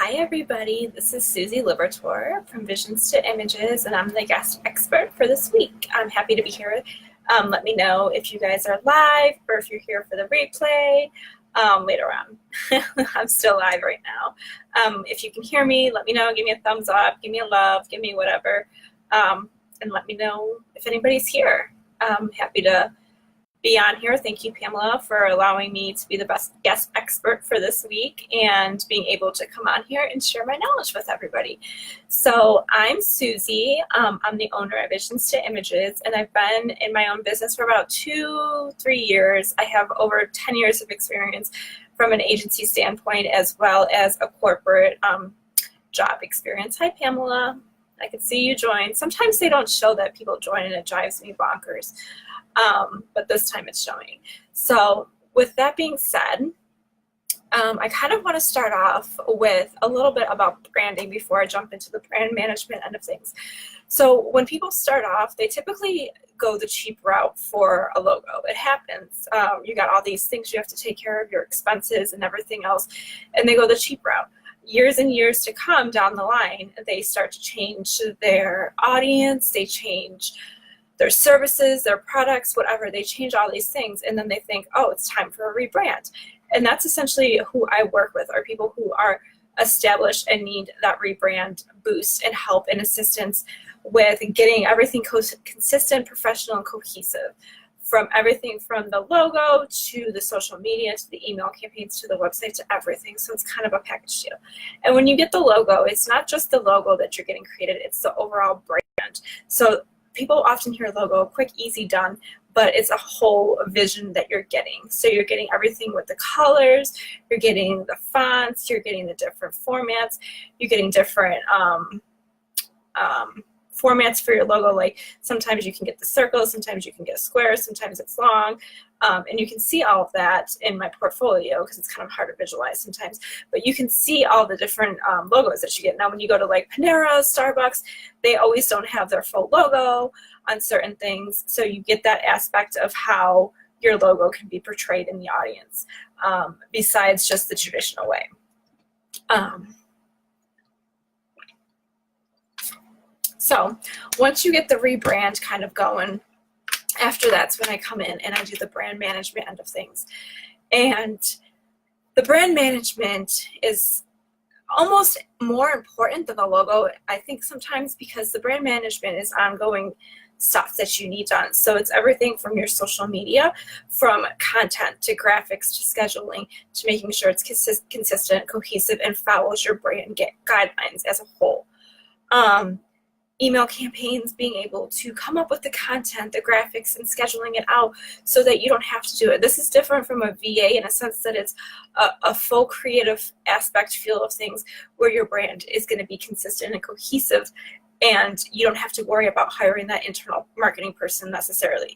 Hi everybody, this is Susie Libertor from Visions to Images, and I'm the guest expert for this week. I'm happy to be here. Let me know if you guys are live or if you're here for the replay later on. I'm still live right now. If you can hear me, let me know. Give me a thumbs up, give me a love, give me whatever, and let me know if anybody's here. I'm happy to be on here. Thank you, Pamela, for allowing me to be the best guest expert for this week and being able to come on here and share my knowledge with everybody. So I'm Susie. I'm the owner of Visions to Images, and I've been in my own business for about 2-3 years. I have over 10 years of experience from an agency standpoint as well as a corporate job experience. Hi, Pamela. I can see you join. Sometimes they don't show that people join, and it drives me bonkers. But this time it's showing. So with that being said, I kind of want to start off with a little bit about branding before I jump into the brand management end of things. So when people start off, they typically go the cheap route for a logo. It happens. You got all these things you have to take care of, your expenses and everything else, and they go the cheap route. Years and years to come down the line, they start to change their audience, they change their services, their products, whatever. They change all these things, and then they think, oh, it's time for a rebrand. And that's essentially who I work with, are people who are established and need that rebrand boost and help and assistance with getting everything consistent, professional, and cohesive. From everything from the logo to the social media to the email campaigns to the website to everything. So it's kind of a package deal. And when you get the logo, it's not just the logo that you're getting created, it's the overall brand. So people often hear logo, quick, easy, done, but it's a whole vision that you're getting. So you're getting everything with the colors, you're getting the fonts, you're getting the different formats, you're getting different formats for your logo. Like sometimes you can get the circle, sometimes you can get a square, sometimes it's long, and you can see all of that in my portfolio because it's kind of hard to visualize sometimes, but you can see all the different logos that you get. Now when you go to like Panera, Starbucks, they always don't have their full logo on certain things, so you get that aspect of how your logo can be portrayed in the audience besides just the traditional way. So once you get the rebrand kind of going, after that's when I come in and I do the brand management end of things. And the brand management is almost more important than the logo, I think sometimes, because the brand management is ongoing stuff that you need done. So it's everything from your social media, from content to graphics to scheduling to making sure it's consistent, cohesive, and follows your brand guidelines as a whole. Email campaigns, being able to come up with the content, the graphics, and scheduling it out so that you don't have to do it. This is different from a VA in a sense that it's a full creative aspect feel of things where your brand is going to be consistent and cohesive, and you don't have to worry about hiring that internal marketing person necessarily.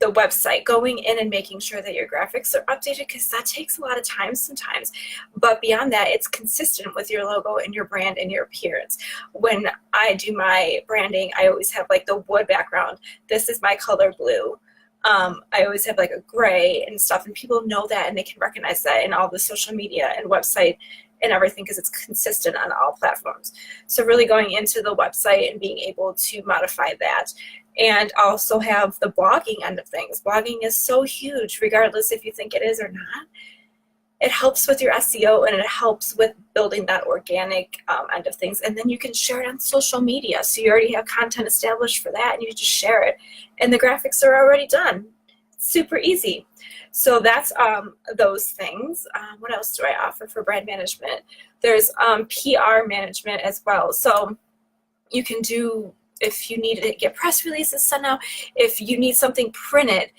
The website, going in and making sure that your graphics are updated, because that takes a lot of time sometimes. But beyond that, it's consistent with your logo and your brand and your appearance. When I do my branding, I always have like the wood background. This is my color blue. I always have like a gray and stuff, and people know that and they can recognize that in all the social media and website and everything because it's consistent on all platforms. So really going into the website and being able to modify that. And also have the blogging end of things. Blogging is so huge, regardless if you think it is or not. It helps with your SEO, and it helps with building that organic end of things. And then you can share it on social media. So you already have content established for that, and you just share it. And the graphics are already done. Super easy. So that's those things. What else do I offer for brand management? There's PR management as well. So you can do, if you need to get press releases sent out, if you need something printed,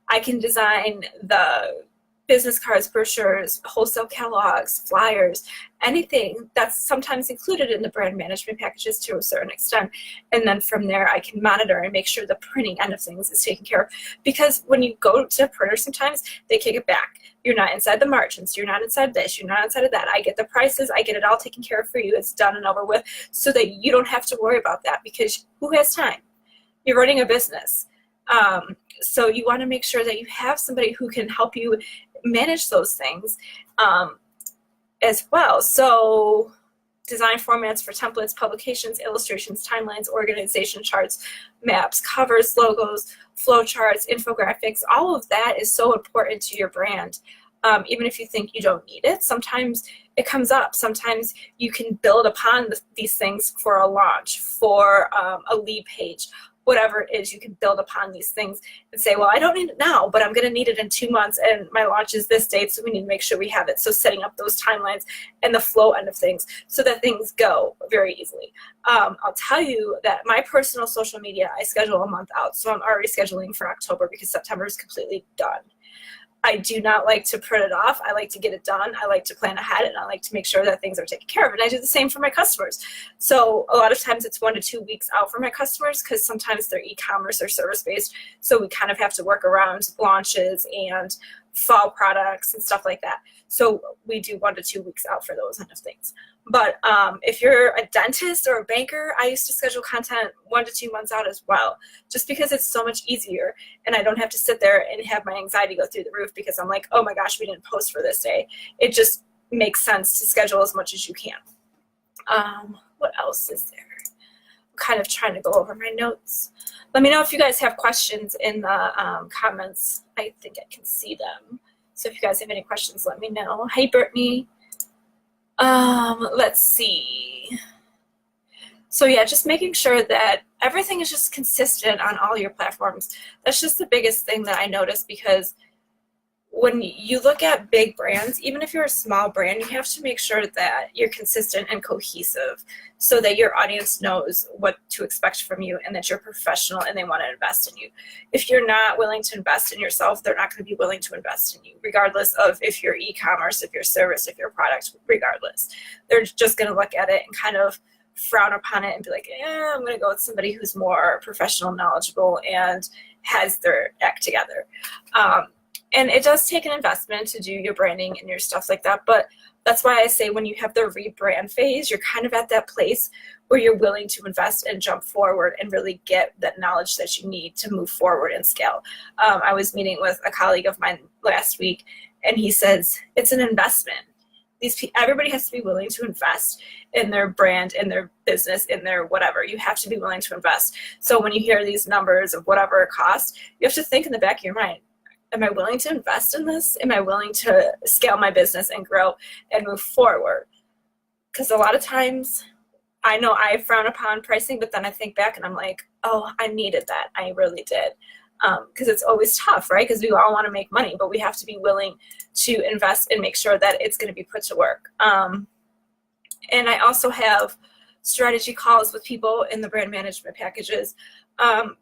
I can design the business cards, brochures, wholesale catalogs, flyers, anything that's sometimes included in the brand management packages to a certain extent. And then from there, I can monitor and make sure the printing end of things is taken care of. Because when you go to a printer, sometimes they kick it back. You're not inside the margins, you're not inside this, you're not inside of that. I get the prices, I get it all taken care of for you. It's done and over with, so that you don't have to worry about that, because who has time? You're running a business. So you want to make sure that you have somebody who can help you manage those things. as well. So design formats for templates, publications, illustrations, timelines, organization charts, maps, covers, logos, flowcharts, infographics, all of that is so important to your brand. Even if you think you don't need it, sometimes it comes up. Sometimes you can build upon these things for a launch, for a lead page, whatever it is. You can build upon these things and say, well, I don't need it now, but I'm going to need it in 2 months, and my launch is this date, so we need to make sure we have it. So setting up those timelines and the flow end of things so that things go very easily. I'll tell you that my personal social media, I schedule a month out, so I'm already scheduling for October because September is completely done. I do not like to print it off. I like to get it done. I like to plan ahead, and I like to make sure that things are taken care of. And I do the same for my customers. So a lot of times it's 1 to 2 weeks out for my customers because sometimes they're e-commerce or service-based. So we kind of have to work around launches and fall products and stuff like that. So we do 1 to 2 weeks out for those kind of things. But if you're a dentist or a banker, I used to schedule content 1 to 2 months out as well, just because it's so much easier and I don't have to sit there and have my anxiety go through the roof because I'm like, oh my gosh, we didn't post for this day. It just makes sense to schedule as much as you can. What else is there? I'm kind of trying to go over my notes. Let me know if you guys have questions in the comments. I think I can see them. So if you guys have any questions, let me know. Hey, Brittany. Let's see. So yeah, just making sure that everything is just consistent on all your platforms. That's just the biggest thing that I noticed, because when you look at big brands, even if you're a small brand, you have to make sure that you're consistent and cohesive so that your audience knows what to expect from you and that you're professional and they want to invest in you. If you're not willing to invest in yourself, they're not going to be willing to invest in you, regardless of if you're e-commerce, if you're service, if you're product, regardless. They're just going to look at it and kind of frown upon it and be like, I'm going to go with somebody who's more professional, knowledgeable, and has their act together. And it does take an investment to do your branding and your stuff like that. But that's why I say when you have the rebrand phase, you're kind of at that place where you're willing to invest and jump forward and really get that knowledge that you need to move forward and scale. I was meeting with a colleague of mine last week, and he says it's an investment. Everybody has to be willing to invest in their brand, in their business, in their whatever. You have to be willing to invest. So when you hear these numbers of whatever it costs, you have to think in the back of your mind, am I willing to invest in this? Am I willing to scale my business and grow and move forward? Because a lot of times, I know I frown upon pricing, but then I think back and I'm like, oh, I needed that. I really did. Because it's always tough, right? Because we all want to make money, but we have to be willing to invest and make sure that it's going to be put to work. And I also have strategy calls with people in the brand management packages,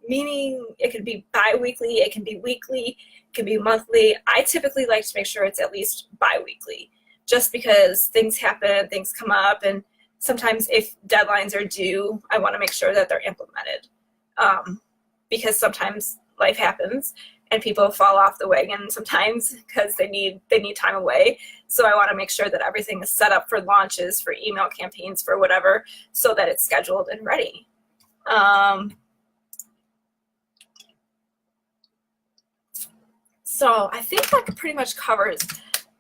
meaning it can be bi-weekly, it can be weekly, it can be monthly. I typically like to make sure it's at least bi-weekly, just because things happen, things come up, and sometimes if deadlines are due, I want to make sure that they're implemented, because sometimes life happens and people fall off the wagon sometimes because they need time away. So I want to make sure that everything is set up for launches, for email campaigns, for whatever, so that it's scheduled and ready. So I think that pretty much covers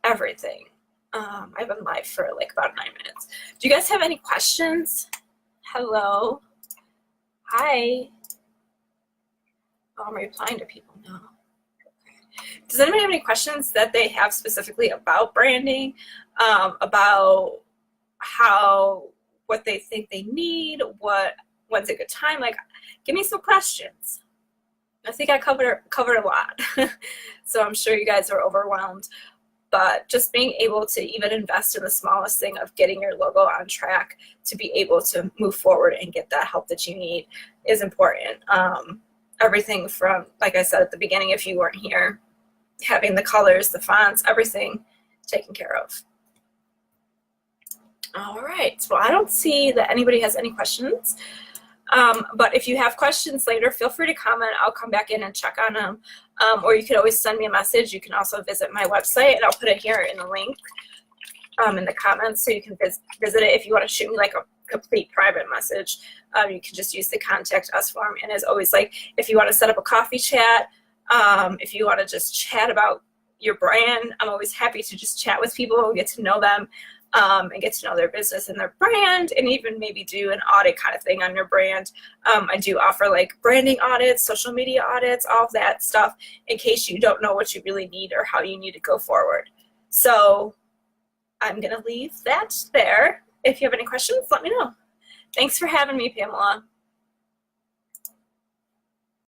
everything. I've been live for like about 9 minutes. Do you guys have any questions? Hello. Hi. Oh, I'm replying to people now. Okay. Does anybody have any questions that they have specifically about branding, about what they think they need, when's a good time? Like, give me some questions. I think I covered a lot. So I'm sure you guys are overwhelmed. But just being able to even invest in the smallest thing of getting your logo on track to be able to move forward and get that help that you need is important. Everything from, like I said at the beginning, if you weren't here, having the colors, the fonts, everything taken care of. All right, well, I don't see that anybody has any questions. But if you have questions later, feel free to comment. I'll come back in and check on them. Or you could always send me a message. You can also visit my website, and I'll put it here in the link in the comments, so you can visit it. If you want to shoot me like a complete private message, you can just use the contact us form. And as always, like if you want to set up a coffee chat, if you want to just chat about your brand, I'm always happy to just chat with people, get to know them. and get to know their business and their brand, and even maybe do an audit kind of thing on your brand. I do offer like branding audits, social media audits, all of that stuff in case you don't know what you really need or how you need to go forward. So I'm going to leave that there. If you have any questions, let me know. Thanks for having me, Pamela.